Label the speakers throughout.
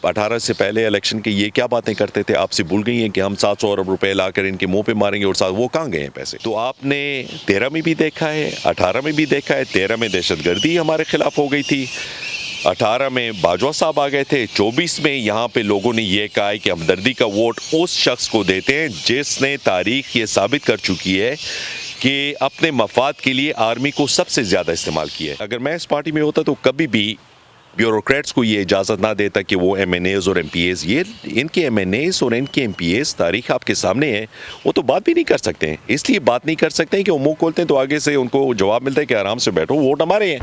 Speaker 1: 18 سے پہلے الیکشن کے یہ کیا باتیں کرتے تھے؟ آپ سے بھول گئی ہیں کہ ہم 700 ارب روپے لا کر ان کے منہ پہ ماریں گے، اور ساتھ وہ کہاں گئے ہیں پیسے؟ تو آپ نے 13 میں بھی دیکھا ہے، 18 میں بھی دیکھا ہے. 13 میں دہشت گردی ہمارے خلاف ہو گئی تھی، 18 میں باجوہ صاحب آ گئے تھے، 24 میں یہاں پہ لوگوں نے یہ کہا ہے کہ ہمدردی کا ووٹ اس شخص کو دیتے ہیں جس نے تاریخ یہ ثابت کر چکی ہے کہ اپنے مفاد کے لیے آرمی کو سب سے زیادہ استعمال کیا ہے. اگر میں اس پارٹی میں ہوتا تو کبھی بھی بیوروکریٹس کو یہ اجازت نہ دیتا کہ وہ ایم این ایز اور ایم پی ایز، یہ ان کے ایم این ایز اور ان کے ایم پی ایز تاریخ آپ کے سامنے ہے، وہ تو بات بھی نہیں کر سکتے ہیں. اس لیے بات نہیں کر سکتے ہیں کہ وہ منہ کھولتے ہیں تو آگے سے ان کو جواب ملتا ہے کہ آرام سے بیٹھو، ووٹ ہمارے ہیں.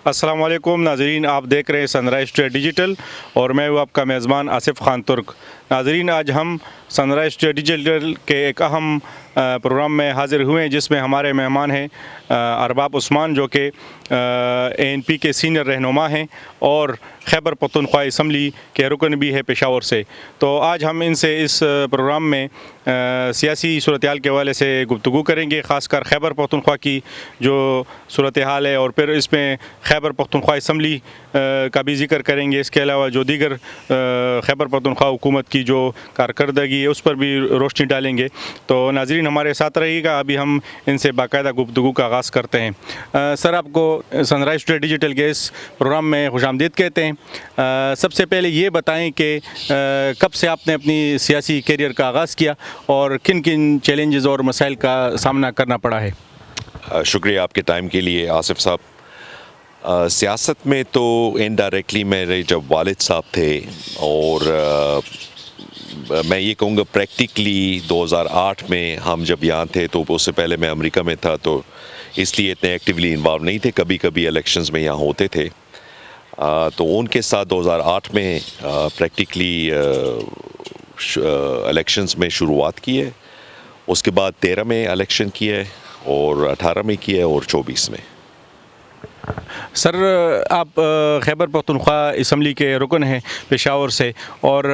Speaker 2: السلام علیکم ناظرین، آپ دیکھ رہے ہیں سن رائز ٹوڈے ڈیجیٹل اور میں ہوں آپ کا میزبان آصف خان ترک. ناظرین، آج ہم سن رائز ٹوڈے ڈیجیٹل کے ایک اہم پروگرام میں حاضر ہوئے ہیں جس میں ہمارے مہمان ہیں ارباب عثمان، جو کہ اے این پی کے سینئر رہنما ہیں اور خیبر پختونخوا اسمبلی کے رکن بھی ہے پشاور سے. تو آج ہم ان سے اس پروگرام میں سیاسی صورتحال کے حوالے سے گفتگو کریں گے، خاص کر خیبر پختونخوا کی جو صورتحال ہے، اور پھر اس میں خیبر پختونخوا اسمبلی کا بھی ذکر کریں گے. اس کے علاوہ جو دیگر خیبر پختونخوا حکومت کی جو کارکردگی ہے اس پر بھی روشنی ڈالیں گے. تو ناظرین ہمارے ساتھ رہیے گا. ابھی ہم ان سے باقاعدہ گفتگو کا آغاز کرتے ہیں. سر، آپ کو سن رائز ٹوڈے ڈیجیٹل کے اس پروگرام میں خوش آمدید کہتے ہیں. سب سے پہلے یہ بتائیں کہ کب سے آپ نے اپنی سیاسی کیریئر کا آغاز کیا اور کن کن چیلنجز اور مسائل کا سامنا کرنا پڑا ہے؟
Speaker 1: شکریہ آپ کے ٹائم کے لیے آصف صاحب. سیاست میں تو انڈائریکٹلی میرے جب والد صاحب تھے، اور میں یہ کہوں گا پریکٹیکلی 2008 میں ہم جب یہاں تھے، تو اس سے پہلے میں امریکہ میں تھا، تو اس لیے اتنے ایکٹیولی انوالو نہیں تھے. کبھی کبھی الیکشنز میں یہاں ہوتے تھے، تو ان کے ساتھ 2008 میں پریکٹیکلی الیکشنز میں شروعات کی ہے. اس کے بعد 13 میں الیکشن کیا ہے، اور 18 میں کیا ہے، اور 24 میں.
Speaker 2: سر، آپ خیبر پختونخوا اسمبلی کے رکن ہیں پشاور سے، اور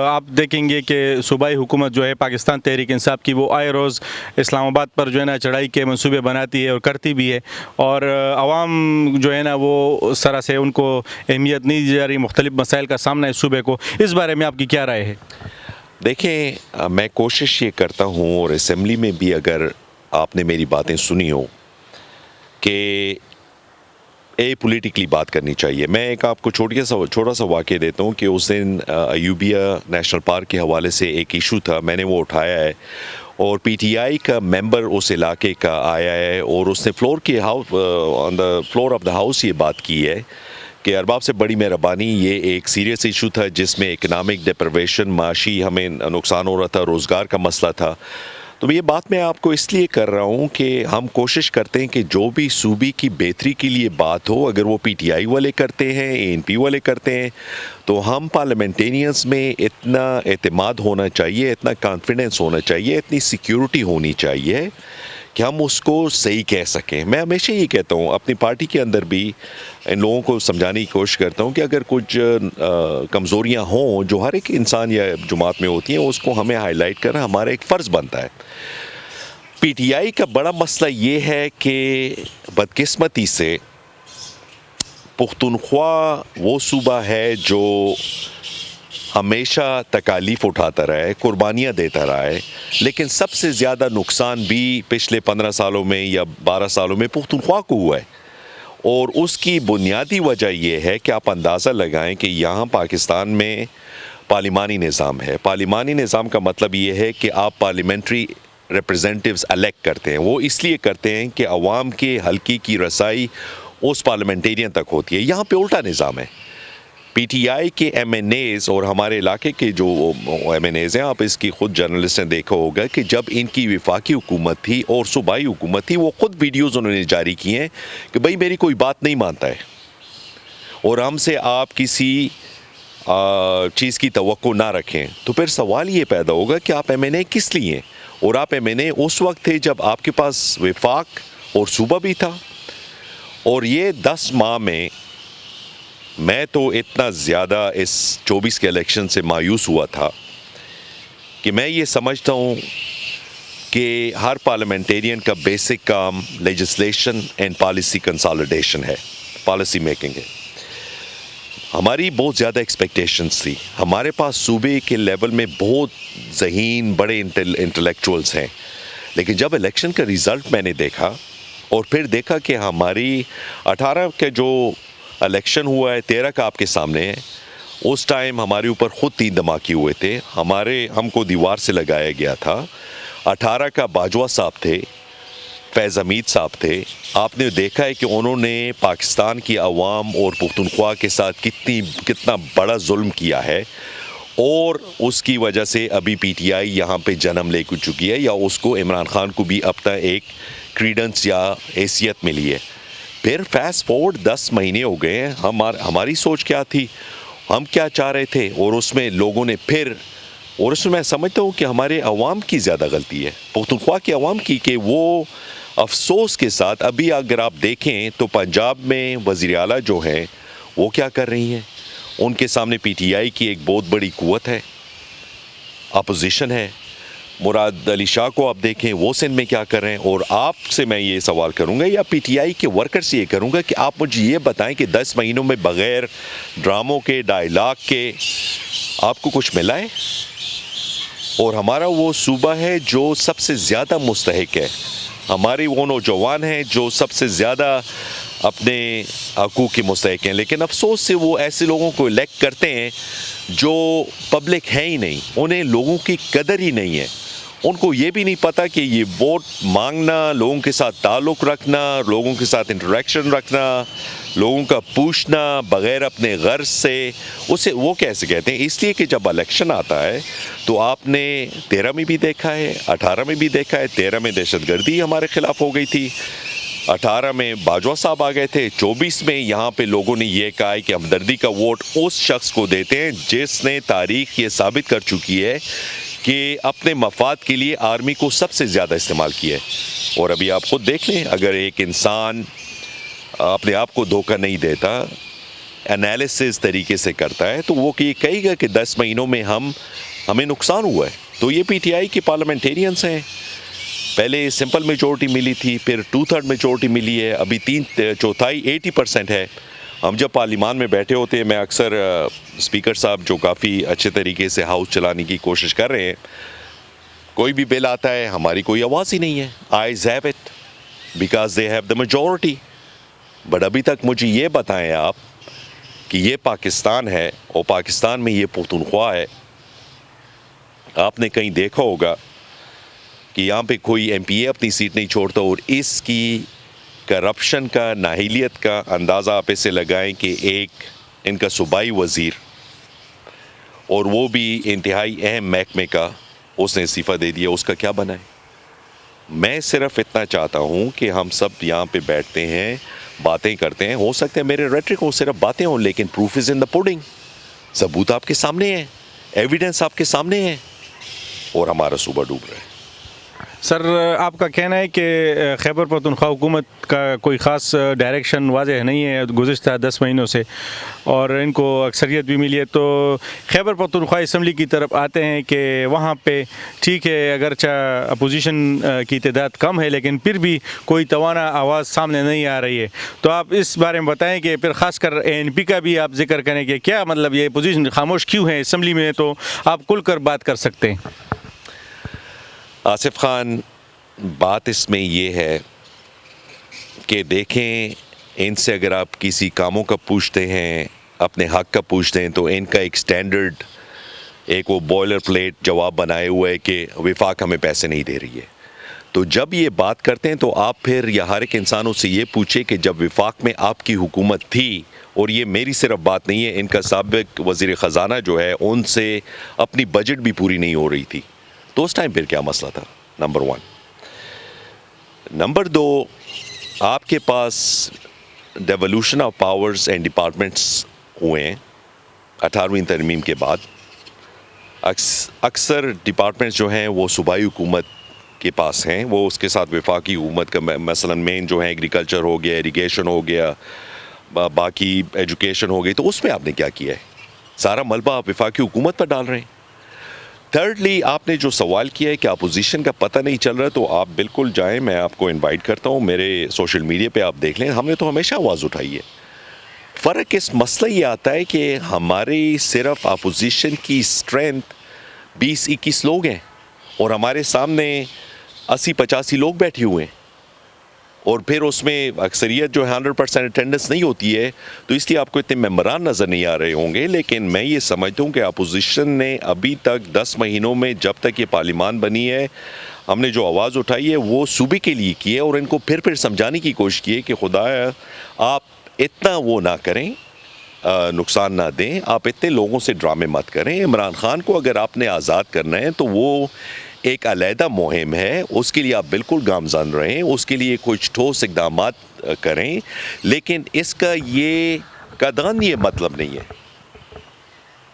Speaker 2: آپ دیکھیں گے کہ صوبائی حکومت جو ہے پاکستان تحریک انصاف کی، وہ آئے روز اسلام آباد پر جو ہے نا چڑھائی کے منصوبے بناتی ہے اور کرتی بھی ہے، اور عوام جو ہے نا وہ اس طرح سے ان کو اہمیت نہیں دی جا رہی. مختلف مسائل کا سامنا ہے صوبے کو. اس بارے میں آپ کی کیا رائے ہے؟
Speaker 1: دیکھیں، میں کوشش یہ کرتا ہوں، اور اسمبلی میں بھی اگر آپ نے میری باتیں سنی ہو، کہ پولیٹیکلی بات کرنی چاہیے. میں ایک آپ کو چھوٹا سا واقعہ دیتا ہوں کہ اس دن ایوبیہ نیشنل پارک کے حوالے سے ایک ایشو تھا، میں نے وہ اٹھایا ہے، اور پی ٹی آئی کا ممبر اس علاقے کا آیا ہے، اور اس نے on the floor of the house یہ بات کی ہے کہ ارباب سے بڑی مہربانی، یہ ایک سیریس ایشو تھا جس میں اکنامک ڈپریویشن، معاشی ہمیں نقصان ہو رہا تھا، روزگار کا مسئلہ تھا. تو یہ بات میں آپ کو اس لیے کر رہا ہوں کہ ہم کوشش کرتے ہیں کہ جو بھی صوبے کی بہتری کے لیے بات ہو، اگر وہ پی ٹی آئی والے کرتے ہیں، اے این پی والے کرتے ہیں، تو ہم پارلیمنٹینئنس میں اتنا اعتماد ہونا چاہیے، اتنا کانفیڈنس ہونا چاہیے، اتنی سیکیورٹی ہونی چاہیے کہ ہم اس کو صحیح کہہ سکیں. میں ہمیشہ یہ کہتا ہوں، اپنی پارٹی کے اندر بھی ان لوگوں کو سمجھانے کی کوشش کرتا ہوں کہ اگر کچھ کمزوریاں ہوں جو ہر ایک انسان یا جماعت میں ہوتی ہیں، اس کو ہمیں ہائی لائٹ کرنا ہمارا ایک فرض بنتا ہے. پی ٹی آئی کا بڑا مسئلہ یہ ہے کہ بدقسمتی سے پختونخوا وہ صوبہ ہے جو ہمیشہ تکالیف اٹھاتا رہا ہے، قربانیاں دیتا رہا ہے، لیکن سب سے زیادہ نقصان بھی پچھلے 15 سالوں میں یا 12 سالوں میں پختونخوا کو ہوا ہے. اور اس کی بنیادی وجہ یہ ہے کہ آپ اندازہ لگائیں کہ یہاں پاکستان میں پارلیمانی نظام ہے. پارلیمانی نظام کا مطلب یہ ہے کہ آپ پارلیمنٹری ریپرزینٹیوز الیکٹ کرتے ہیں. وہ اس لیے کرتے ہیں کہ عوام کے حلقے کی رسائی اس پارلیمنٹیرین تک ہوتی ہے. یہاں پہ الٹا نظام ہے. پی ٹی آئی کے ایم این ایز اور ہمارے علاقے کے جو ایم این ایز ہیں، آپ اس کی خود جرنلسٹ نے دیکھا ہوگا کہ جب ان کی وفاقی حکومت تھی اور صوبائی حکومت تھی، وہ خود ویڈیوز انہوں نے جاری کی ہیں کہ بھائی میری کوئی بات نہیں مانتا ہے، اور ہم سے آپ کسی چیز کی توقع نہ رکھیں. تو پھر سوال یہ پیدا ہوگا کہ آپ ایم این اے کس لیے ہیں؟ اور آپ ایم این اے اس وقت تھے جب آپ کے پاس وفاق اور صوبہ بھی تھا. اور یہ 10 ماہ میں تو اتنا زیادہ اس 24 کے الیکشن سے مایوس ہوا تھا کہ میں یہ سمجھتا ہوں کہ ہر پارلیمنٹیرین کا بیسک کام لیجسلیشن اینڈ پالیسی کنسالیڈیشن ہے، پالیسی میکنگ ہے۔ ہماری بہت زیادہ ایکسپیکٹیشنز تھی، ہمارے پاس صوبے کے لیول میں بہت ذہین بڑے انٹلیکچوئلس ہیں، لیکن جب الیکشن کا ریزلٹ میں نے دیکھا اور پھر دیکھا کہ ہماری 18 کا جو الیکشن ہوا ہے 13 کا آپ کے سامنے ہے، اس ٹائم ہمارے اوپر خود 3 دھماکے ہوئے تھے، ہم کو دیوار سے لگایا گیا تھا۔ 18 کا باجوہ صاحب تھے، فیض حمید صاحب تھے، آپ نے دیکھا ہے کہ انہوں نے پاکستان کی عوام اور پختونخوا کے ساتھ کتنا بڑا ظلم کیا ہے، اور اس کی وجہ سے ابھی پی ٹی آئی یہاں پہ جنم لے چکی ہے، یا اس کو عمران خان کو بھی اپنا ایک کریڈنس یا حیثیت ملی ہے۔ پھر فاسٹ فورورڈ 10 مہینے ہو گئے ہیں، ہماری سوچ کیا تھی، ہم کیا چاہ رہے تھے، اور اس میں لوگوں نے اور اس میں میں سمجھتا ہوں کہ ہمارے عوام کی زیادہ غلطی ہے، پختونخوا کی عوام کی، کہ وہ افسوس کے ساتھ ابھی اگر آپ دیکھیں تو پنجاب میں وزیر اعلیٰ جو ہیں وہ کیا کر رہی ہیں، ان کے سامنے پی ٹی آئی کی ایک بہت بڑی قوت ہے، اپوزیشن ہے۔ مراد علی شاہ کو آپ دیکھیں وہ سندھ میں کیا کر رہے ہیں، اور آپ سے میں یہ سوال کروں گا یا پی ٹی آئی کے ورکر سے یہ کروں گا کہ آپ مجھے یہ بتائیں کہ 10 مہینوں میں بغیر ڈراموں کے ڈائلاگ کے آپ کو کچھ ملا ہے؟ اور ہمارا وہ صوبہ ہے جو سب سے زیادہ مستحق ہے، ہماری وہ نوجوان ہیں جو سب سے زیادہ اپنے حقوق کے مستحق ہیں، لیکن افسوس سے وہ ایسے لوگوں کو الیکٹ کرتے ہیں جو پبلک ہے ہی نہیں، انہیں لوگوں کی قدر ہی نہیں ہے، ان کو یہ بھی نہیں پتہ کہ یہ ووٹ مانگنا، لوگوں کے ساتھ تعلق رکھنا، لوگوں کے ساتھ انٹریکشن رکھنا، لوگوں کا پوچھنا بغیر اپنے غرض سے، اسے وہ کیسے کہتے ہیں؟ اس لیے کہ جب الیکشن آتا ہے تو آپ نے 13 میں بھی دیکھا ہے، 18 میں بھی دیکھا ہے، 13 میں دہشت گردی ہمارے خلاف ہو گئی تھی، 18 میں باجوہ صاحب آ گئے تھے، 24 میں یہاں پہ لوگوں نے یہ کہا ہے کہ ہمدردی کا ووٹ اس شخص کو دیتے ہیں جس نے تاریخ یہ ثابت کر چکی ہے کہ اپنے مفاد کے لیے آرمی کو سب سے زیادہ استعمال کیا ہے۔ اور ابھی آپ خود دیکھ لیں، اگر ایک انسان اپنے آپ کو دھوکہ نہیں دیتا، انالیسس طریقے سے کرتا ہے، تو وہ یہ کہے گا کہ 10 مہینوں میں ہمیں نقصان ہوا ہے۔ تو یہ پی ٹی آئی کے پارلیمنٹیرینز ہیں، پہلے سمپل میجورٹی ملی تھی، پھر 2/3 میجورٹی ملی ہے، ابھی 3/4 80% ہے۔ ہم جب پارلیمان میں بیٹھے ہوتے ہیں، میں اکثر اسپیکر صاحب جو کافی اچھے طریقے سے ہاؤس چلانے کی کوشش کر رہے ہیں، کوئی بھی بل آتا ہے ہماری کوئی آواز ہی نہیں ہے، ayes have it because they have the majority. But ابھی تک مجھے یہ بتائیں آپ کہ یہ پاکستان ہے، اور پاکستان میں یہ پختونخوا ہے، آپ نے کہیں دیکھا ہوگا کہ یہاں پہ کوئی ایم پی اے اپنی سیٹ نہیں چھوڑتا، اور اس کی کرپشن کا، نااہلیت کا اندازہ آپ اسے لگائیں کہ ایک ان کا صوبائی وزیر، اور وہ بھی انتہائی اہم محکمے کا، اس نے استعفیٰ دے دیا، اس کا کیا بنا ہے؟ میں صرف اتنا چاہتا ہوں کہ ہم سب یہاں پہ بیٹھتے ہیں، باتیں کرتے ہیں، ہو سکتا ہے میرے ریٹرک ہو صرف باتیں ہوں، لیکن proof is in the putting, ثبوت آپ کے سامنے ہے، ایویڈنس آپ کے سامنے ہے، اور ہمارا صوبہ ڈوب رہا ہے۔
Speaker 2: سر، آپ کا کہنا ہے کہ خیبر پختونخوا حکومت کا کوئی خاص ڈائریکشن واضح نہیں ہے گزشتہ 10 مہینوں سے، اور ان کو اکثریت بھی ملی ہے، تو خیبر پختونخوا اسمبلی کی طرف آتے ہیں کہ وہاں پہ ٹھیک ہے، اگرچہ اپوزیشن کی تعداد کم ہے لیکن پھر بھی کوئی توانا آواز سامنے نہیں آ رہی ہے، تو آپ اس بارے میں بتائیں کہ پھر خاص کر اے این پی کا بھی آپ ذکر کریں کہ کیا مطلب یہ اپوزیشن خاموش کیوں ہے اسمبلی میں، تو آپ کھل کر بات کر سکتے ہیں۔
Speaker 1: آصف خان، بات اس میں یہ ہے کہ دیکھیں، ان سے اگر آپ کسی کاموں کا پوچھتے ہیں، اپنے حق کا پوچھتے ہیں، تو ان کا ایک سٹینڈرڈ، ایک وہ بوائلر پلیٹ جواب بنائے ہوئے ہے کہ وفاق ہمیں پیسے نہیں دے رہی ہے۔ تو جب یہ بات کرتے ہیں تو آپ پھر یا ہر ایک انسانوں سے یہ پوچھے کہ جب وفاق میں آپ کی حکومت تھی، اور یہ میری صرف بات نہیں ہے، ان کا سابق وزیر خزانہ جو ہے، ان سے اپنی بجٹ بھی پوری نہیں ہو رہی تھی، تو اس ٹائم پھر کیا مسئلہ تھا؟ نمبر 1۔ نمبر 2، آپ کے پاس devolution of powers and departments ہوئے ہیں 18ویں ترمیم کے بعد، اکثر ڈپارٹمنٹس جو ہیں وہ صوبائی حکومت کے پاس ہیں، وہ اس کے ساتھ وفاقی حکومت کا، مثلا مین جو ہے ایگریکلچر ہو گیا، ایریگیشن ہو گیا، باقی ایجوکیشن ہو گئی، تو اس میں آپ نے کیا کیا ہے؟ سارا ملبہ آپ وفاقی حکومت پر ڈال رہے ہیں۔ تھرڈلی آپ نے جو سوال کیا ہے کہ اپوزیشن کا پتہ نہیں چل رہا، تو آپ بالکل جائیں، میں آپ کو انوائٹ کرتا ہوں، میرے سوشل میڈیا پہ آپ دیکھ لیں، ہم نے تو ہمیشہ آواز اٹھائی ہے۔ فرق اس مسئلہ یہ آتا ہے کہ ہماری صرف اپوزیشن کی اسٹرینتھ 20-21 لوگ ہیں، اور ہمارے سامنے 80-85 لوگ بیٹھے ہوئے ہیں، اور پھر اس میں اکثریت جو ہے 100% اٹینڈنس نہیں ہوتی ہے، تو اس لیے آپ کو اتنے ممبران نظر نہیں آ رہے ہوں گے۔ لیکن میں یہ سمجھتا ہوں کہ اپوزیشن نے ابھی تک 10 مہینوں میں، جب تک یہ پارلیمان بنی ہے، ہم نے جو آواز اٹھائی ہے وہ صوبے کے لیے کی ہے، اور ان کو پھر سمجھانے کی کوشش کی ہے کہ خدایا آپ اتنا وہ نہ کریں، نقصان نہ دیں، آپ اتنے لوگوں سے ڈرامے مت کریں۔ عمران خان کو اگر آپ نے آزاد کرنا ہے تو وہ ایک علیحدہ مہم ہے، اس کے لیے آپ بالکل گامزن رہیں، اس کے لیے کچھ ٹھوس اقدامات کریں، لیکن اس کا یہ قدغن یہ مطلب نہیں ہے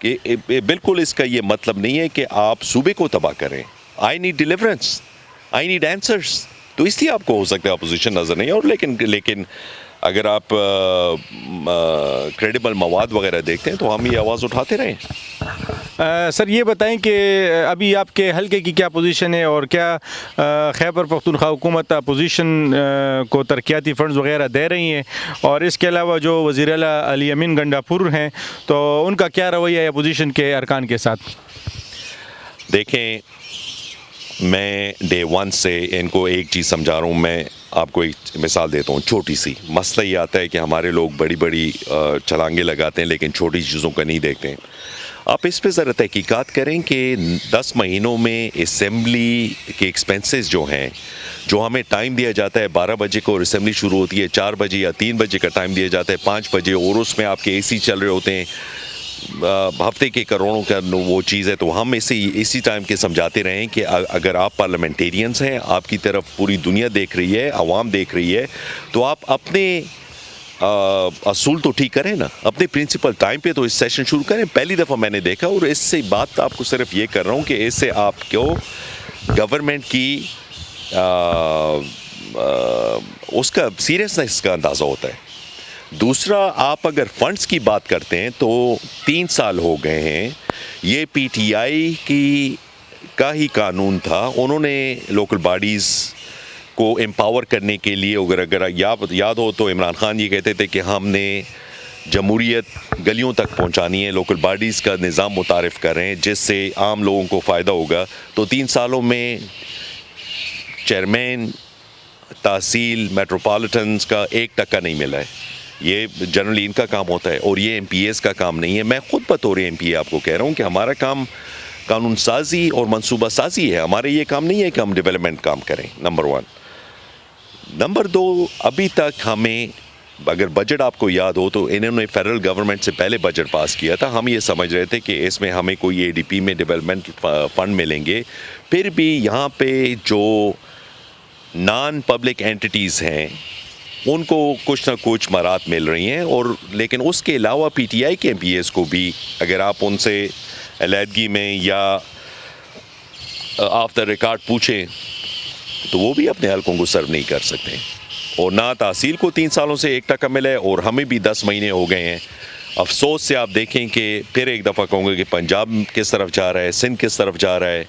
Speaker 1: کہ بالکل اس کا یہ مطلب نہیں ہے کہ آپ صوبے کو تباہ کریں۔ I need deliverance, I need answers, تو اس لیے آپ کو ہو سکتا ہے اپوزیشن نظر نہیں ہے، اور لیکن اگر آپ کریڈیبل مواد وغیرہ دیکھتے ہیں تو ہم یہ آواز اٹھاتے رہیں۔
Speaker 2: سر یہ بتائیں کہ ابھی آپ کے حلقے کی کیا پوزیشن ہے، اور کیا خیبر پختونخوا حکومت اپوزیشن کو ترقیاتی فنڈز وغیرہ دے رہی ہیں، اور اس کے علاوہ جو وزیر اعلیٰ علی امین گنڈاپور ہیں تو ان کا کیا رویہ ہے اپوزیشن کے ارکان کے ساتھ؟
Speaker 1: دیکھیں، میں ڈے 1 سے ان کو ایک چیز سمجھا رہا ہوں۔ میں آپ کو ایک مثال دیتا ہوں چھوٹی سی۔ مسئلہ یہ آتا ہے کہ ہمارے لوگ بڑی بڑی چھلانگیں لگاتے ہیں لیکن چھوٹی چیزوں کا نہیں دیکھتے ہیں۔ آپ اس پہ ذرا تحقیقات کریں کہ 10 مہینوں میں اسمبلی کے ایکسپنسز جو ہیں، جو ہمیں ٹائم دیا جاتا ہے 12 بجے کو، اور اسمبلی شروع ہوتی ہے 4 بجے یا 3 بجے کا ٹائم دیا جاتا ہے 5 بجے، اور اس میں آپ کے AC چل رہے ہوتے ہیں، ہفتے کے کروڑوں کا وہ چیز ہے، تو ہم اسی ٹائم کے سمجھاتے رہیں کہ اگر آپ پارلیمنٹیرینز ہیں، آپ کی طرف پوری دنیا دیکھ رہی ہے، عوام دیکھ رہی ہے، تو آپ اپنے اصول تو ٹھیک کریں نا، اپنے پرنسپل ٹائم پہ تو اس سیشن شروع کریں۔ پہلی دفعہ میں نے دیکھا، اور اس سے بات آپ کو صرف یہ کر رہا ہوں کہ اس سے آپ کو گورنمنٹ کی اس کا سیریسنس کا اندازہ ہوتا ہے۔ دوسرا، آپ اگر فنڈز کی بات کرتے ہیں تو 3 سال ہو گئے ہیں، یہ PTI کا ہی قانون تھا، انہوں نے لوکل باڈیز کو امپاور کرنے کے لیے، اگر یاد ہو تو عمران خان یہ کہتے تھے کہ ہم نے جمہوریت گلیوں تک پہنچانی ہے، لوکل باڈیز کا نظام متعارف کر رہے ہیں جس سے عام لوگوں کو فائدہ ہوگا۔ تو 3 سالوں میں چیئرمین تحصیل میٹروپولیٹنز کا 1% نہیں ملا ہے۔ یہ جنرلی ان کا کام ہوتا ہے، اور یہ MPAs کا کام نہیں ہے۔ میں خود بطور MPA آپ کو کہہ رہا ہوں کہ ہمارا کام قانون سازی اور منصوبہ سازی ہے، ہمارے یہ کام نہیں ہے کہ ہم ڈیولپمنٹ کام کریں، نمبر 1۔ نمبر 2، ابھی تک ہمیں، اگر بجٹ آپ کو یاد ہو تو انہوں نے فیڈرل گورنمنٹ سے پہلے بجٹ پاس کیا تھا، ہم یہ سمجھ رہے تھے کہ اس میں ہمیں کوئی ADP میں ڈیولپمنٹ فنڈ ملیں گے، پھر بھی یہاں پہ جو نان پبلک اینٹیز ہیں ان کو کچھ نہ کچھ مراعات مل رہی ہیں، اور لیکن اس کے علاوہ PTI کے MPAs کو بھی اگر آپ ان سے علیحدگی میں یا آف دا ریکارڈ پوچھیں تو وہ بھی اپنے حلقوں کو سرو نہیں کر سکتے، اور نہ تحصیل کو 3 سالوں سے 1% ملا ہے، اور ہمیں بھی 10 مہینے ہو گئے ہیں۔ افسوس سے آپ دیکھیں کہ پھر ایک دفعہ کہوں گے کہ پنجاب کس طرف جا رہا ہے، سندھ کس طرف جا رہا ہے،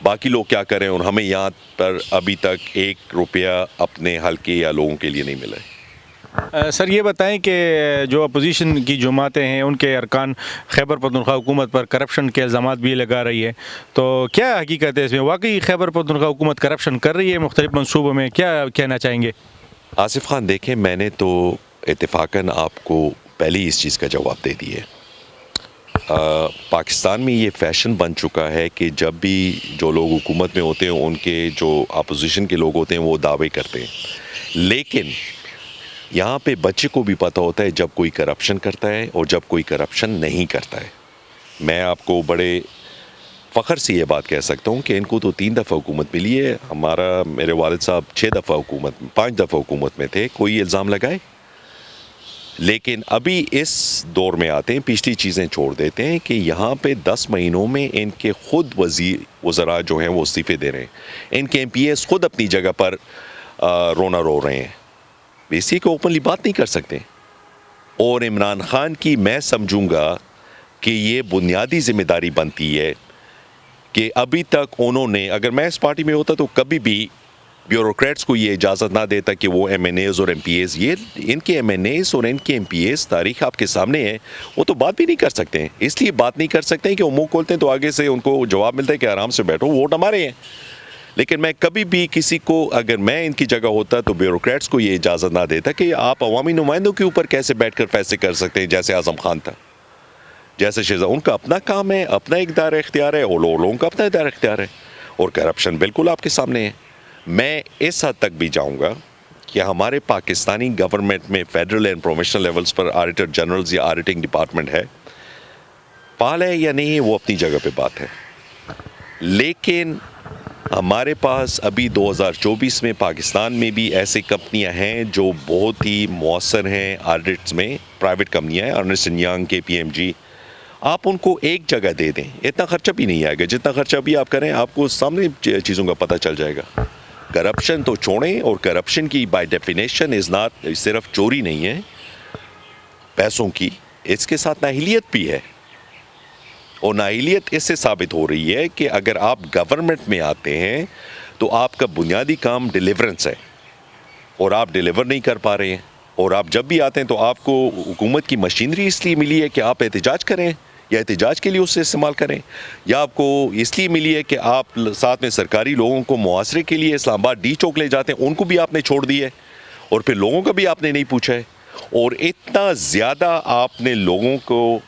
Speaker 1: باقی لوگ کیا کریں، اور ہمیں یہاں پر ابھی تک 1 روپیہ اپنے حلقے یا لوگوں کے لیے نہیں ملا ہے۔
Speaker 2: سر یہ بتائیں کہ جو اپوزیشن کی جماعتیں ہیں ان کے ارکان خیبر پختونخوا حکومت پر کرپشن کے الزامات بھی لگا رہی ہے، تو کیا حقیقت ہے اس میں؟ واقعی خیبر پختونخوا حکومت کرپشن کر رہی ہے مختلف منصوبوں میں؟ کیا کہنا چاہیں گے؟
Speaker 1: آصف خان، دیکھیں، میں نے تو اتفاقاً آپ کو پہلے اس چیز کا جواب دے دیا ہے۔ پاکستان میں یہ فیشن بن چکا ہے کہ جب بھی جو لوگ حکومت میں ہوتے ہیں ان کے جو اپوزیشن کے لوگ ہوتے ہیں وہ دعوے کرتے ہیں، لیکن یہاں پہ بچے کو بھی پتہ ہوتا ہے جب کوئی کرپشن کرتا ہے اور جب کوئی کرپشن نہیں کرتا ہے۔ میں آپ کو بڑے فخر سے یہ بات کہہ سکتا ہوں کہ ان کو تو 3 دفعہ حکومت ملی ہے، میرے والد صاحب 6 دفعہ حکومت، 5 دفعہ حکومت میں تھے، کوئی الزام لگائے؟ لیکن ابھی اس دور میں آتے ہیں، پچھلی چیزیں چھوڑ دیتے ہیں کہ یہاں پہ 10 مہینوں میں ان کے خود وزراء جو ہیں وہ استعفے دے رہے ہیں، ان کے MPAs خود اپنی جگہ پر رونا رو رہے ہیں، اسی کو اوپنلی بات نہیں کر سکتے۔ اور عمران خان کی میں سمجھوں گا کہ یہ بنیادی ذمہ داری بنتی ہے کہ ابھی تک انہوں نے, اگر میں اس پارٹی میں ہوتا تو کبھی بھی بیوروکریٹس کو یہ اجازت نہ دیتا کہ وہ ایم این ایز اور ایم پی ایز, یہ ان کے ایم این ایز اور ان کے ایم پی ایز تاریخ آپ کے سامنے ہے, وہ تو بات بھی نہیں کر سکتے ہیں. اس لیے بات نہیں کر سکتے ہیں کہ وہ منہ کھولتے ہیں تو آگے سے ان کو جواب ملتا ہے کہ آرام سے بیٹھو, ووٹ ہمارے ہیں. لیکن میں کبھی بھی کسی کو, اگر میں ان کی جگہ ہوتا تو بیوروکریٹس کو یہ اجازت نہ دیتا کہ آپ عوامی نمائندوں کے اوپر کیسے بیٹھ کر فیصلے کر سکتے ہیں, جیسے اعظم خان تھا, جیسے شہزاد. ان کا اپنا کام ہے, اپنا اقدار اختیار ہے, اور لوگوں کا اپنا اقدار اختیار ہے, اور کرپشن بالکل آپ کے سامنے ہے. میں اس حد تک بھی جاؤں گا کہ ہمارے پاکستانی گورنمنٹ میں federal and provincial levels per auditor generals یا آڈیٹنگ ڈپارٹمنٹ ہے, پال ہے یا نہیں ہے وہ اپنی جگہ پہ بات ہے. لیکن ہمارے پاس ابھی 2024 میں پاکستان میں بھی ایسی کمپنیاں ہیں جو بہت ہی مؤثر ہیں آڈٹس میں, پرائیویٹ کمپنیاں ہیں, ارنسٹ اینڈ ینگ, کے پی ایم جی. آپ ان کو ایک جگہ دے دیں, اتنا خرچہ بھی نہیں آئے گا جتنا خرچہ بھی آپ کریں, آپ کو سامنے چیزوں کا پتہ چل جائے گا. کرپشن تو چھوڑیں, اور کرپشن کی بائی ڈیفینیشن از ناٹ, صرف چوری نہیں ہے پیسوں کی, اس کے ساتھ نااہلیت بھی ہے. اور نااہلیت اس سے ثابت ہو رہی ہے کہ اگر آپ گورنمنٹ میں آتے ہیں تو آپ کا بنیادی کام ڈیلیورنس ہے, اور آپ ڈیلیور نہیں کر پا رہے ہیں. اور آپ جب بھی آتے ہیں تو آپ کو حکومت کی مشینری اس لیے ملی ہے کہ آپ احتجاج کریں, یا احتجاج کے لیے اس سے استعمال کریں, یا آپ کو اس لیے ملی ہے کہ آپ ساتھ میں سرکاری لوگوں کو محاصرے کے لیے اسلام آباد ڈی چوک لے جاتے ہیں, ان کو بھی آپ نے چھوڑ دی ہے, اور پھر لوگوں کا بھی آپ نے نہیں پوچھا ہے. اور اتنا زیادہ آپ نے لوگوں کو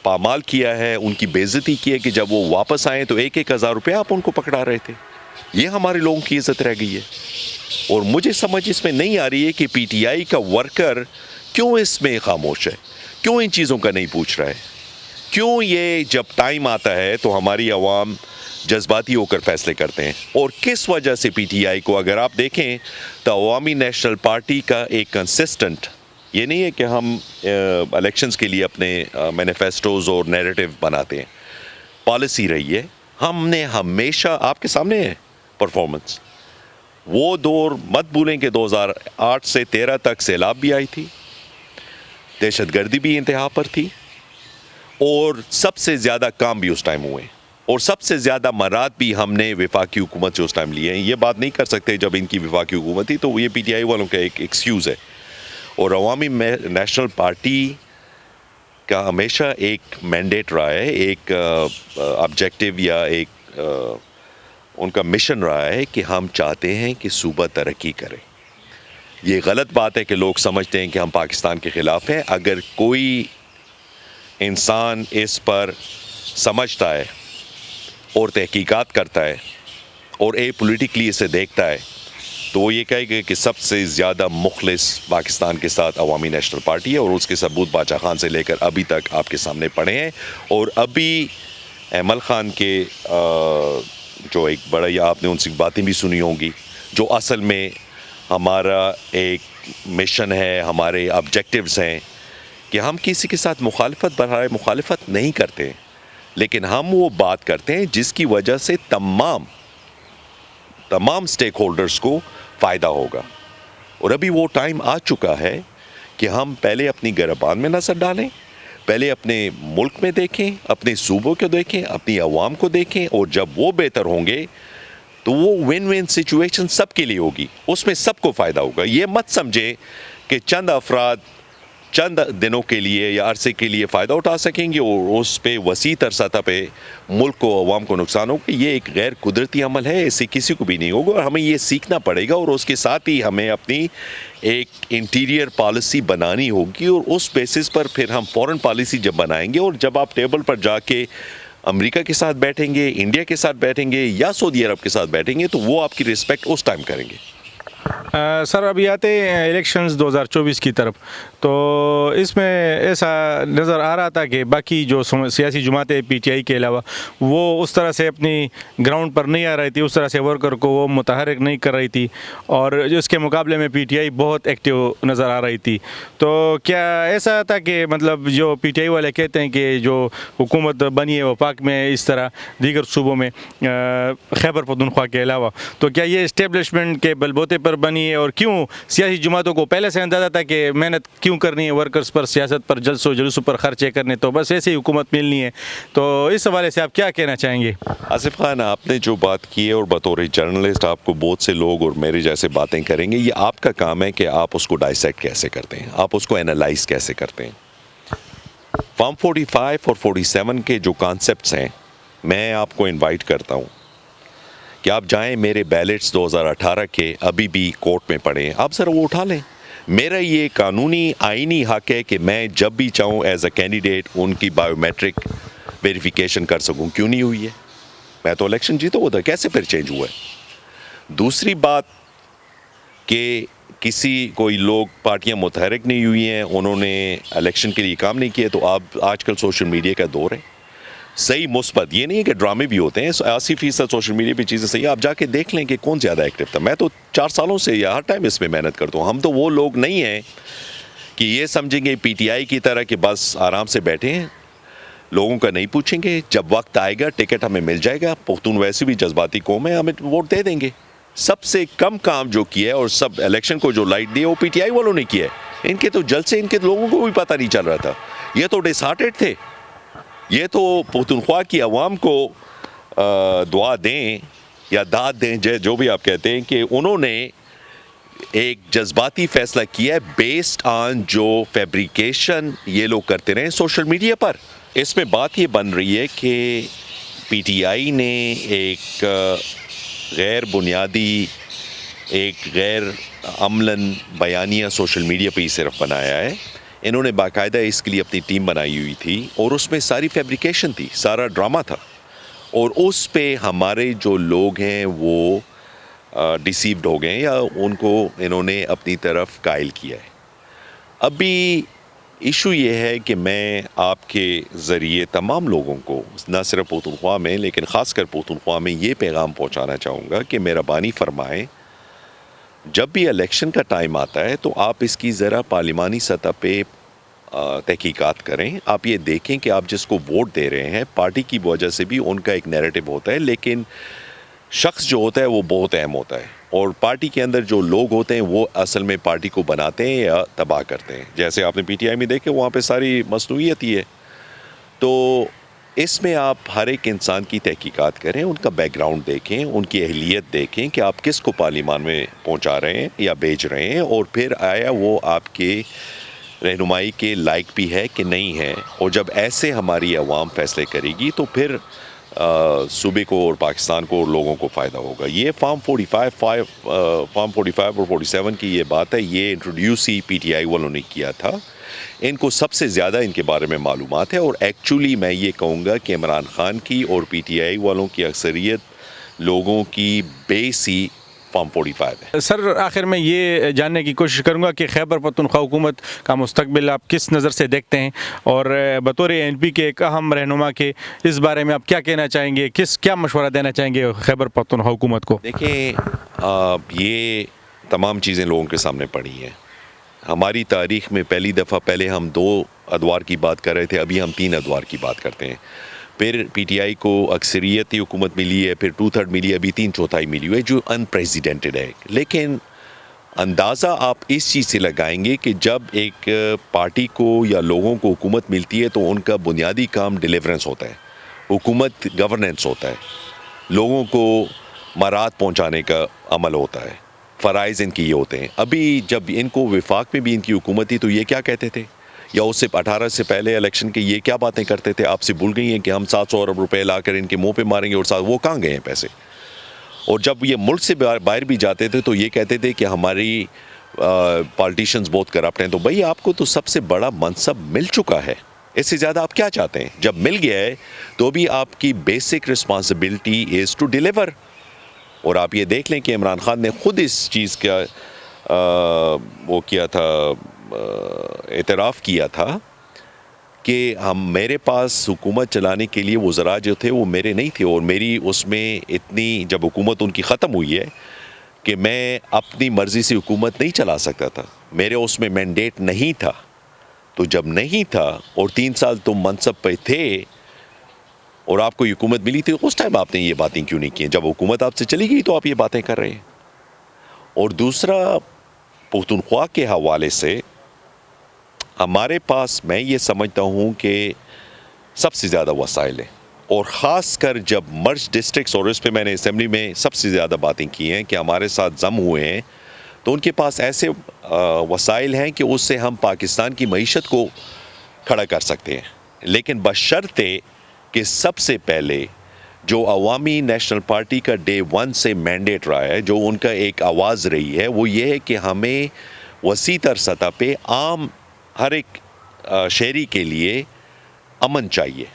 Speaker 1: پامال کیا ہے, ان کی بے عزتی کی ہے کہ جب وہ واپس آئیں تو 1,000 روپے آپ ان کو پکڑا رہے تھے. یہ ہمارے لوگوں کی عزت رہ گئی ہے. اور مجھے سمجھ اس میں نہیں آ رہی ہے کہ پی ٹی آئی کا ورکر کیوں اس میں خاموش ہے, کیوں ان چیزوں کا نہیں پوچھ رہا ہے, کیوں یہ جب ٹائم آتا ہے تو ہماری عوام جذباتی ہو کر فیصلے کرتے ہیں. اور کس وجہ سے پی ٹی آئی کو, اگر آپ دیکھیں تو عوامی نیشنل پارٹی کا ایک کنسسٹنٹ, یہ نہیں ہے کہ ہم الیکشنز کے لیے اپنے مینیفیسٹوز اور نیریٹو بناتے ہیں, پالیسی رہی ہے, ہم نے ہمیشہ آپ کے سامنے ہے پرفارمنس. وہ دور مت بھولیں کہ 2008 سے 13 تک سیلاب بھی آئی تھی, دہشت گردی بھی انتہا پر تھی, اور سب سے زیادہ کام بھی اس ٹائم ہوئے, اور سب سے زیادہ مراد بھی ہم نے وفاقی حکومت سے اس ٹائم لیے ہیں. یہ بات نہیں کر سکتے جب ان کی وفاقی حکومت تھی, تو یہ پی ٹی آئی والوں کا ایک ایکسکیوز ہے. اور عوامی نیشنل پارٹی کا ہمیشہ ایک مینڈیٹ رہا ہے, ایک آبجیکٹیو یا ایک ان کا مشن رہا ہے کہ ہم چاہتے ہیں کہ صوبہ ترقی کرے. یہ غلط بات ہے کہ لوگ سمجھتے ہیں کہ ہم پاکستان کے خلاف ہیں. اگر کوئی انسان اس پر سمجھتا ہے اور تحقیقات کرتا ہے اور پولیٹیکلی اسے دیکھتا ہے, تو وہ یہ کہے گا کہ سب سے زیادہ مخلص پاکستان کے ساتھ عوامی نیشنل پارٹی ہے, اور اس کے ثبوت باچا خان سے لے کر ابھی تک آپ کے سامنے پڑے ہیں. اور ابھی ایمل خان کے جو ایک بڑا, یا آپ نے ان سے باتیں بھی سنی ہوں گی, جو اصل میں ہمارا ایک مشن ہے, ہمارے آبجیکٹیوز ہیں کہ ہم کسی کے ساتھ مخالفت برائے مخالفت نہیں کرتے, لیکن ہم وہ بات کرتے ہیں جس کی وجہ سے تمام سٹیک ہولڈرز کو فائدہ ہوگا. اور ابھی وہ ٹائم آ چکا ہے کہ ہم پہلے اپنی گربان میں نظر ڈالیں, پہلے اپنے ملک میں دیکھیں, اپنے صوبوں کو دیکھیں, اپنی عوام کو دیکھیں, اور جب وہ بہتر ہوں گے تو وہ ون ون سچویشن سب کے لیے ہوگی, اس میں سب کو فائدہ ہوگا. یہ مت سمجھے کہ چند افراد چند دنوں کے لیے یا عرصے کے لیے فائدہ اٹھا سکیں گے اور اس پہ وسیع تر سطح پہ ملک کو, عوام کو نقصان ہوگا. یہ ایک غیر قدرتی عمل ہے, اس سے کسی کو بھی نہیں ہوگا, اور ہمیں یہ سیکھنا پڑے گا. اور اس کے ساتھ ہی ہمیں اپنی ایک انٹیریئر پالیسی بنانی ہوگی, اور اس بیسس پر پھر ہم فورن پالیسی جب بنائیں گے, اور جب آپ ٹیبل پر جا کے امریکہ کے ساتھ بیٹھیں گے, انڈیا کے ساتھ بیٹھیں گے, یا سعودی عرب کے ساتھ بیٹھیں گے, تو وہ آپ کی رسپیکٹ اس ٹائم کریں گے.
Speaker 2: سر ابھی آتے ہیں الیکشنز 2024 کی طرف, تو اس میں ایسا نظر آ رہا تھا کہ باقی جو سیاسی جماعتیں پی ٹی آئی کے علاوہ وہ اس طرح سے اپنی گراؤنڈ پر نہیں آ رہی تھی, اس طرح سے ورکر کو وہ متحرک نہیں کر رہی تھی, اور اس کے مقابلے میں پی ٹی آئی بہت ایکٹیو نظر آ رہی تھی. تو کیا ایسا تھا کہ مطلب جو پی ٹی آئی والے کہتے ہیں کہ جو حکومت بنی ہے وفاق میں, اس طرح دیگر صوبوں میں خیبر پختونخوا کے علاوہ, تو کیا یہ اسٹیبلشمنٹ کے بل بوتے پر بنی بنی ہے اور کیوں سیاسی جماعتوں کو پہلے سے اندازہ تھا کہ محنت کیوں کرنی ہے ورکرز پر, سیاست پر, جلسوں جلوسوں پر خرچے کرنے, تو بس ایسے ہی حکومت ملنی ہے. تو اس حوالے سے آپ کیا کہنا چاہیں گے؟
Speaker 1: آصف خان, آپ نے جو بات کی ہے اور بطور جرنلسٹ آپ کو بہت سے لوگ اور میرے جیسے باتیں کریں گے, یہ آپ کا کام ہے کہ آپ اس کو ڈائسیکٹ کیسے کرتے ہیں, آپ اس کو انالائز کیسے کرتے ہیں. فارم 45 اور 47 کے جو کانسیپٹس ہیں, میں آپ کو انوائٹ کرتا ہوں کہ آپ جائیں میرے بیلٹس 2018 کے ابھی بھی کورٹ میں پڑھیں, آپ ذرا وہ اٹھا لیں. میرا یہ قانونی آئینی حق ہے کہ میں جب بھی چاہوں ایز اے کینڈیڈیٹ ان کی بایو میٹرک ویریفیکیشن کر سکوں. کیوں نہیں ہوئی ہے؟ میں تو الیکشن جیتا ہوا تھا, کیسے پھر چینج ہوا ہے؟ دوسری بات کہ کوئی لوگ پارٹیاں متحرک نہیں ہوئی ہیں, انہوں نے الیکشن کے لیے کام نہیں کیا, تو آپ آج کل سوشل میڈیا کا دور ہے, صحیح مثبت, یہ نہیں ہے کہ ڈرامے بھی ہوتے ہیں, 80% سوشل میڈیا پہ چیزیں صحیح, آپ جا کے دیکھ لیں کہ کون زیادہ ایکٹیو تھا. میں تو 4 سالوں سے یا ہر ٹائم اس میں محنت کرتا ہوں. ہم تو وہ لوگ نہیں ہیں کہ یہ سمجھیں گے پی ٹی آئی کی طرح کہ بس آرام سے بیٹھے ہیں, لوگوں کا نہیں پوچھیں گے, جب وقت آئے گا ٹکٹ ہمیں مل جائے گا. پختون ویسے بھی جذباتی قوم ہے, ہمیں ووٹ دے دیں گے. سب سے کم کام جو کیا ہے اور سب الیکشن کو جو لائٹ دی ہے وہ پی ٹی آئی والوں نے کیا ہے. ان کے تو جلسے ان کے لوگوں کو بھی پتہ نہیں چل رہا تھا, یہ تو ڈسہارٹڈ تھے. یہ تو پختونخوا کی عوام کو دعا دیں یا داد دیں, جو بھی آپ کہتے ہیں, کہ انہوں نے ایک جذباتی فیصلہ کیا ہے بیسڈ آن جو فیبریکیشن یہ لوگ کرتے رہے سوشل میڈیا پر. اس میں بات یہ بن رہی ہے کہ پی ٹی آئی نے ایک غیر بنیادی, ایک غیر عملاً بیانیہ سوشل میڈیا پہ ہی صرف بنایا ہے. انہوں نے باقاعدہ اس کے لیے اپنی ٹیم بنائی ہوئی تھی اور اس میں ساری فیبریکیشن تھی, سارا ڈرامہ تھا, اور اس پہ ہمارے جو لوگ ہیں وہ ڈیسیوڈ ہو گئے یا ان کو انہوں نے اپنی طرف قائل کیا ہے. ابھی ایشو یہ ہے کہ میں آپ کے ذریعے تمام لوگوں کو, نہ صرف پختونخوا میں لیکن خاص کر پختونخوا میں, یہ پیغام پہنچانا چاہوں گا کہ مہربانی فرمائیں جب بھی الیکشن کا ٹائم آتا ہے تو آپ اس کی ذرا پارلیمانی سطح پہ تحقیقات کریں. آپ یہ دیکھیں کہ آپ جس کو ووٹ دے رہے ہیں پارٹی کی وجہ سے بھی ان کا ایک نیریٹو ہوتا ہے, لیکن شخص جو ہوتا ہے وہ بہت اہم ہوتا ہے, اور پارٹی کے اندر جو لوگ ہوتے ہیں وہ اصل میں پارٹی کو بناتے ہیں یا تباہ کرتے ہیں. جیسے آپ نے پی ٹی آئی میں دیکھے, وہاں پہ ساری مصنوعیت ہی ہے. تو اس میں آپ ہر ایک انسان کی تحقیقات کریں, ان کا بیک گراؤنڈ دیکھیں, ان کی اہلیت دیکھیں کہ آپ کس کو پارلیمان میں پہنچا رہے ہیں یا بھیج رہے ہیں, اور پھر آیا وہ آپ کے رہنمائی کے لائق بھی ہے کہ نہیں ہے. اور جب ایسے ہماری عوام فیصلے کرے گی تو پھر صوبے کو اور پاکستان کو اور لوگوں کو فائدہ ہوگا. یہ فارم 45 اور 47 کی یہ بات ہے, یہ introduce he P T I والوں نے کیا تھا. ان کو سب سے زیادہ ان کے بارے میں معلومات ہے, اور ایکچولی میں یہ کہوں گا کہ عمران خان کی اور پی ٹی آئی والوں کی اکثریت لوگوں کی بیس ہی فارم 45 ہے.
Speaker 2: سر, آخر میں یہ جاننے کی کوشش کروں گا کہ خیبر پختونخوا حکومت کا مستقبل آپ کس نظر سے دیکھتے ہیں, اور بطور این پی کے ایک اہم رہنما کے اس بارے میں آپ کیا کہنا چاہیں گے, کیا مشورہ دینا چاہیں گے خیبر پختونخوا حکومت کو؟
Speaker 1: دیکھیں, یہ تمام چیزیں لوگوں کے سامنے پڑی ہیں. ہماری تاریخ میں پہلی دفعہ پہلے ہم 2 ادوار کی بات کر رہے تھے, ابھی ہم 3 ادوار کی بات کرتے ہیں. پھر پی ٹی آئی کو اکثریتی حکومت ملی ہے, پھر 2/3 ملی ہے, ابھی 3/4 ملی ہوئی ہے, جو انپریزیڈنٹڈ ہے. لیکن اندازہ آپ اس چیز سے لگائیں گے کہ جب ایک پارٹی کو یا لوگوں کو حکومت ملتی ہے تو ان کا بنیادی کام ڈیلیورنس ہوتا ہے, حکومت گورننس ہوتا ہے, لوگوں کو مراد پہنچانے کا عمل ہوتا ہے, فرائض ان کی یہ ہوتے ہیں. ابھی جب ان کو وفاق میں بھی ان کی حکومت تھی تو یہ کیا کہتے تھے, یا اس سے 18 سے پہلے الیکشن کے یہ کیا باتیں کرتے تھے, آپ سے بھول گئی ہیں کہ ہم 700 ارب روپے لا کر ان کے منہ پہ ماریں گے, اور وہ کہاں گئے ہیں پیسے. اور جب یہ ملک سے باہر بھی جاتے تھے تو یہ کہتے تھے کہ ہماری پالیٹیشینز بہت کرپٹ ہیں. تو بھائی آپ کو تو سب سے بڑا منصب مل چکا ہے, اس سے زیادہ آپ کیا چاہتے ہیں؟ جب مل گیا ہے تو بھی آپ کی basic responsibility is to deliver. اور آپ یہ دیکھ لیں کہ عمران خان نے خود اس چیز کا وہ کیا تھا, اعتراف کیا تھا کہ میرے پاس حکومت چلانے کے لیے وزراء جو تھے وہ میرے نہیں تھے, اور میری اس میں اتنی, جب حکومت ان کی ختم ہوئی ہے, کہ میں اپنی مرضی سے حکومت نہیں چلا سکتا تھا, میرے اس میں مینڈیٹ نہیں تھا. تو جب نہیں تھا اور 3 سال تم منصب پہ تھے اور آپ کو حکومت ملی تھی, اس ٹائم آپ نے یہ باتیں کیوں نہیں کی؟ جب حکومت آپ سے چلی گئی تو آپ یہ باتیں کر رہے ہیں. اور دوسرا پختونخوا کے حوالے سے ہمارے پاس میں یہ سمجھتا ہوں کہ سب سے زیادہ وسائل ہیں، اور خاص کر جب مرج ڈسٹرکٹس، اور اس پہ میں نے اسمبلی میں سب سے زیادہ باتیں کی ہیں کہ ہمارے ساتھ ضم ہوئے ہیں، تو ان کے پاس ایسے وسائل ہیں کہ اس سے ہم پاکستان کی معیشت کو کھڑا کر سکتے ہیں، لیکن بشرطے کہ سب سے پہلے جو عوامی نیشنل پارٹی کا ڈے 1 سے مینڈیٹ رہا ہے، جو ان کا ایک آواز رہی ہے، وہ یہ ہے کہ ہمیں وسیع تر سطح پہ عام ہر ایک شہری کے لیے امن چاہیے۔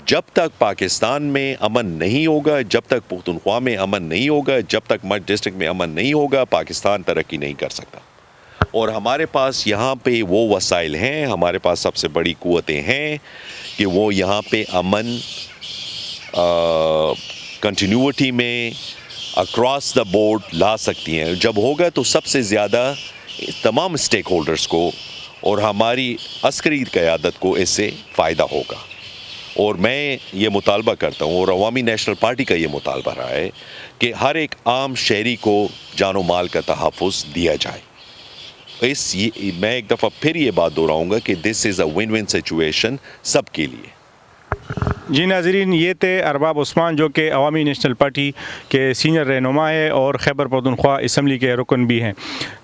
Speaker 1: جب تک پاکستان میں امن نہیں ہوگا، جب تک پختونخوا میں امن نہیں ہوگا، جب تک مرج ڈسٹرکٹ میں امن نہیں ہوگا، پاکستان ترقی نہیں کر سکتا۔ اور ہمارے پاس یہاں پہ وہ وسائل ہیں، ہمارے پاس سب سے بڑی قوتیں ہیں کہ وہ یہاں پہ امن کنٹینیوٹی میں اکراس دا بورڈ لا سکتی ہیں۔ جب ہوگا تو سب سے زیادہ تمام اسٹیک ہولڈرز کو اور ہماری عسکری قیادت کو اس سے فائدہ ہوگا۔ اور میں یہ مطالبہ کرتا ہوں، اور عوامی نیشنل پارٹی کا یہ مطالبہ رہا ہے کہ ہر ایک عام شہری کو جان و مال کا تحفظ دیا جائے۔ میں ایک دفعہ پھر یہ بات دہراؤں گا کہ دس از اے ون ون سچویشن سب کے لیے۔
Speaker 2: جی ناظرین، یہ تھے ارباب عثمان جو کہ عوامی نیشنل پارٹی کے سینئر رہنما ہے اور خیبر پختونخوا اسمبلی کے رکن بھی ہیں۔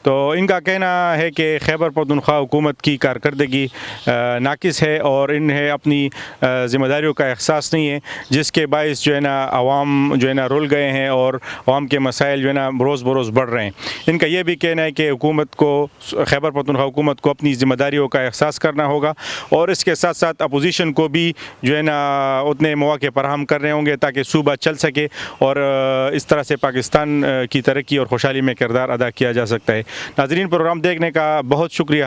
Speaker 2: تو ان کا کہنا ہے کہ خیبر پختونخوا حکومت کی کارکردگی ناقص ہے اور انہیں اپنی ذمہ داریوں کا احساس نہیں ہے، جس کے باعث جو ہے نا عوام جو ہے نا رول گئے ہیں اور عوام کے مسائل جو ہے نا روز بروز بڑھ رہے ہیں۔ ان کا یہ بھی کہنا ہے کہ حکومت کو، خیبر پختونخوا حکومت کو اپنی ذمہ داریوں کا احساس کرنا ہوگا، اور اس کے ساتھ ساتھ اپوزیشن کو بھی جو ہے نا اتنے مواقع فراہم کر رہے ہوں گے تاکہ صوبہ چل سکے، اور اس طرح سے پاکستان کی ترقی اور خوشحالی میں کردار ادا کیا جا سکتا ہے۔ ناظرین، پروگرام دیکھنے کا بہت شکریہ۔